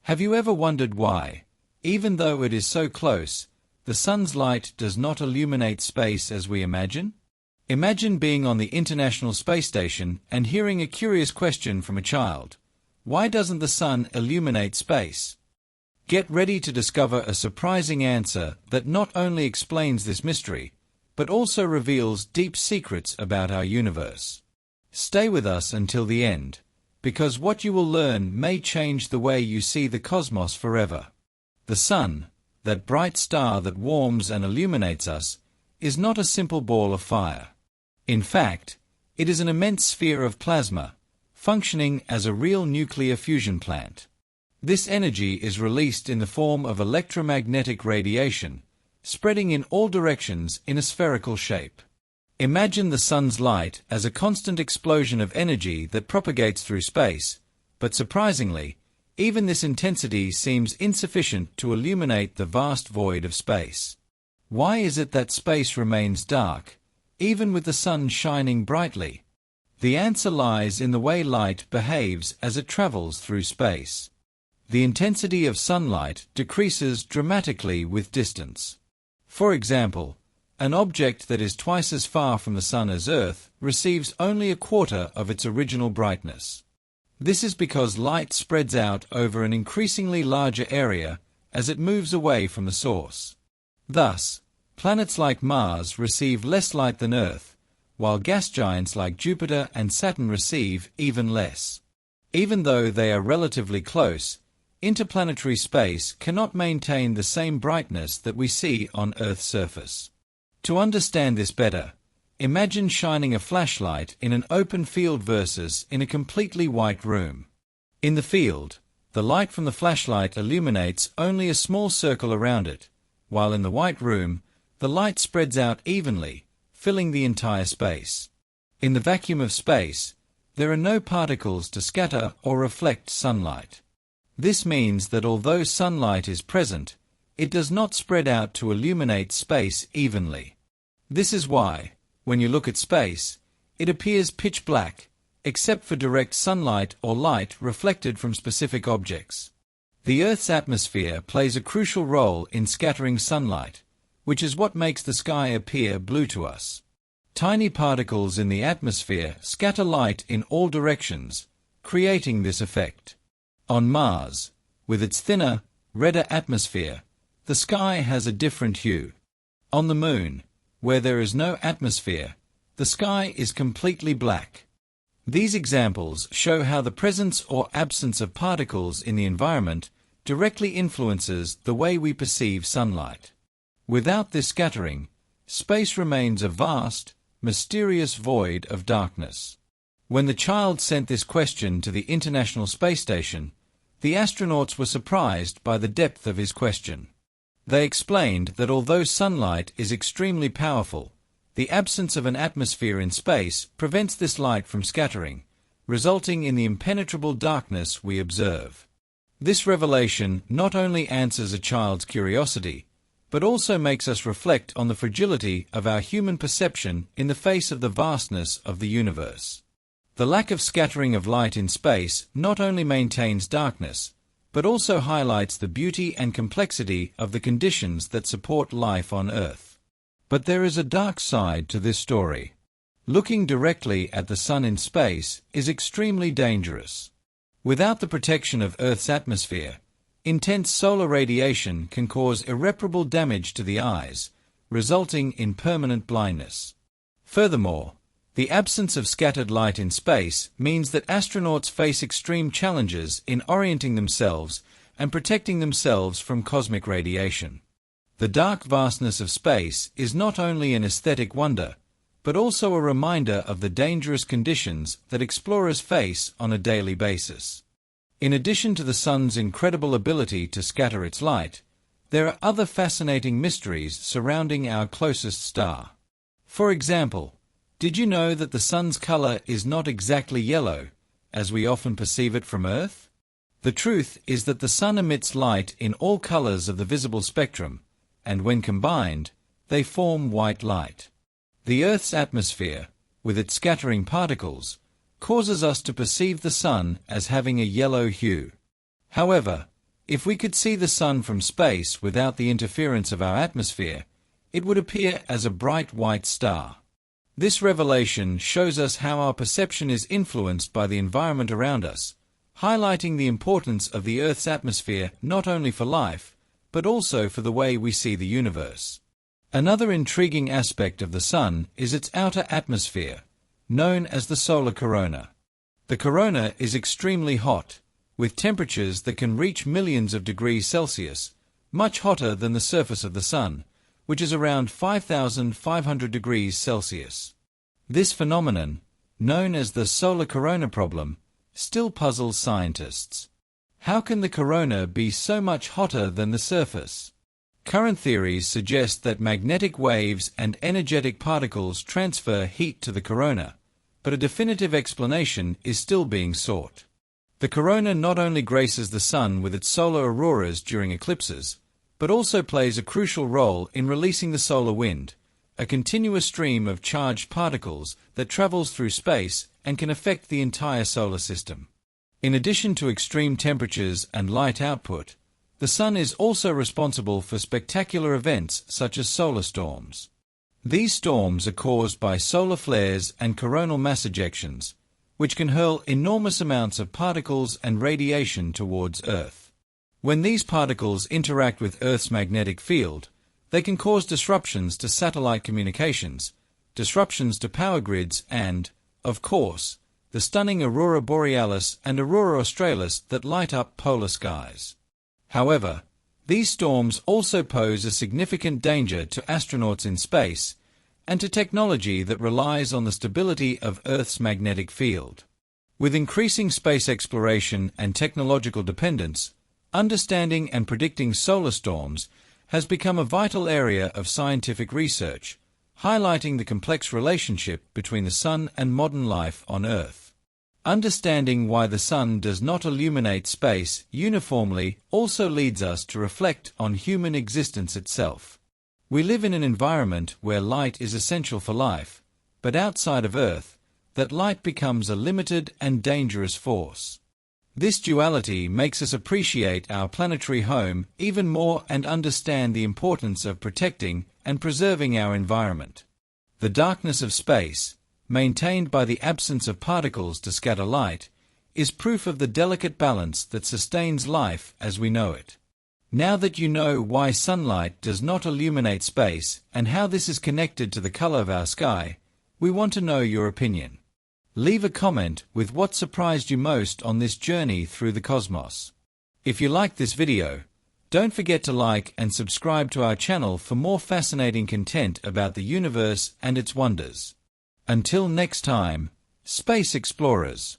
Have you ever wondered why, even though it is so close, the sun's light does not illuminate space as we imagine? Imagine being on the International Space Station and hearing a curious question from a child. Why doesn't the sun illuminate space? Get ready to discover a surprising answer that not only explains this mystery, but also reveals deep secrets about our universe. Stay with us until the end, because what you will learn may change the way you see the cosmos forever. The sun, that bright star that warms and illuminates us, is not a simple ball of fire. In fact, it is an immense sphere of plasma, functioning as a real nuclear fusion plant. This energy is released in the form of electromagnetic radiation, spreading in all directions in a spherical shape. Imagine the sun's light as a constant explosion of energy that propagates through space, but surprisingly, even this intensity seems insufficient to illuminate the vast void of space. Why is it that space remains dark, even with the sun shining brightly? The answer lies in the way light behaves as it travels through space. The intensity of sunlight decreases dramatically with distance. For example, an object that is twice as far from the sun as Earth receives only a quarter of its original brightness. This is because light spreads out over an increasingly larger area as it moves away from the source. Thus, planets like Mars receive less light than Earth, while gas giants like Jupiter and Saturn receive even less. Even though they are relatively close, interplanetary space cannot maintain the same brightness that we see on Earth's surface. To understand this better, imagine shining a flashlight in an open field versus in a completely white room. In the field, the light from the flashlight illuminates only a small circle around it, while in the white room, the light spreads out evenly, filling the entire space. In the vacuum of space, there are no particles to scatter or reflect sunlight. This means that although sunlight is present, it does not spread out to illuminate space evenly. This is why, when you look at space, it appears pitch black, except for direct sunlight or light reflected from specific objects. The Earth's atmosphere plays a crucial role in scattering sunlight, which is what makes the sky appear blue to us. Tiny particles in the atmosphere scatter light in all directions, creating this effect. On Mars, with its thinner, redder atmosphere, the sky has a different hue. On the Moon, where there is no atmosphere, the sky is completely black. These examples show how the presence or absence of particles in the environment directly influences the way we perceive sunlight. Without this scattering, space remains a vast, mysterious void of darkness. When the child sent this question to the International Space Station, the astronauts were surprised by the depth of his question. They explained that although sunlight is extremely powerful, the absence of an atmosphere in space prevents this light from scattering, resulting in the impenetrable darkness we observe. This revelation not only answers a child's curiosity, but also makes us reflect on the fragility of our human perception in the face of the vastness of the universe. The lack of scattering of light in space not only maintains darkness, but also highlights the beauty and complexity of the conditions that support life on Earth. But there is a dark side to this story. Looking directly at the sun in space is extremely dangerous. Without the protection of Earth's atmosphere, intense solar radiation can cause irreparable damage to the eyes, resulting in permanent blindness. Furthermore, the absence of scattered light in space means that astronauts face extreme challenges in orienting themselves and protecting themselves from cosmic radiation. The dark vastness of space is not only an aesthetic wonder, but also a reminder of the dangerous conditions that explorers face on a daily basis. In addition to the sun's incredible ability to scatter its light, there are other fascinating mysteries surrounding our closest star. For example, did you know that the sun's color is not exactly yellow, as we often perceive it from Earth? The truth is that the sun emits light in all colors of the visible spectrum, and when combined, they form white light. The Earth's atmosphere, with its scattering particles, causes us to perceive the sun as having a yellow hue. However, If we could see the Sun from space without the interference of our atmosphere, it would appear as a bright white star. This revelation shows us how our perception is influenced by the environment around us, highlighting the importance of the Earth's atmosphere not only for life, but also for the way we see the universe. Another intriguing aspect of the Sun is its outer atmosphere, known as the solar corona. The corona is extremely hot, with temperatures that can reach millions of degrees Celsius, much hotter than the surface of the Sun, which is around 5,500 degrees Celsius. This phenomenon, known as the solar corona problem, still puzzles scientists. How can the corona be so much hotter than the surface? Current theories suggest that magnetic waves and energetic particles transfer heat to the corona, but a definitive explanation is still being sought. The corona not only graces the Sun with its solar auroras during eclipses, but also plays a crucial role in releasing the solar wind, a continuous stream of charged particles that travels through space and can affect the entire solar system. In addition to extreme temperatures and light output, the Sun is also responsible for spectacular events such as solar storms. These storms are caused by solar flares and coronal mass ejections, which can hurl enormous amounts of particles and radiation towards Earth. When these particles interact with Earth's magnetic field, they can cause disruptions to satellite communications, disruptions to power grids and, of course, the stunning aurora borealis and aurora australis that light up polar skies. However, these storms also pose a significant danger to astronauts in space and to technology that relies on the stability of Earth's magnetic field. With increasing space exploration and technological dependence, understanding and predicting solar storms has become a vital area of scientific research, highlighting the complex relationship between the Sun and modern life on Earth. Understanding why the Sun does not illuminate space uniformly also leads us to reflect on human existence itself. We live in an environment where light is essential for life, but outside of Earth, that light becomes a limited and dangerous force. This duality makes us appreciate our planetary home even more and understand the importance of protecting and preserving our environment. The darkness of space, maintained by the absence of particles to scatter light, is proof of the delicate balance that sustains life as we know it. Now that you know why sunlight does not illuminate space and how this is connected to the color of our sky, we want to know your opinion. Leave a comment with what surprised you most on this journey through the cosmos. If you liked this video, don't forget to like and subscribe to our channel for more fascinating content about the universe and its wonders. Until next time, Space Explorers.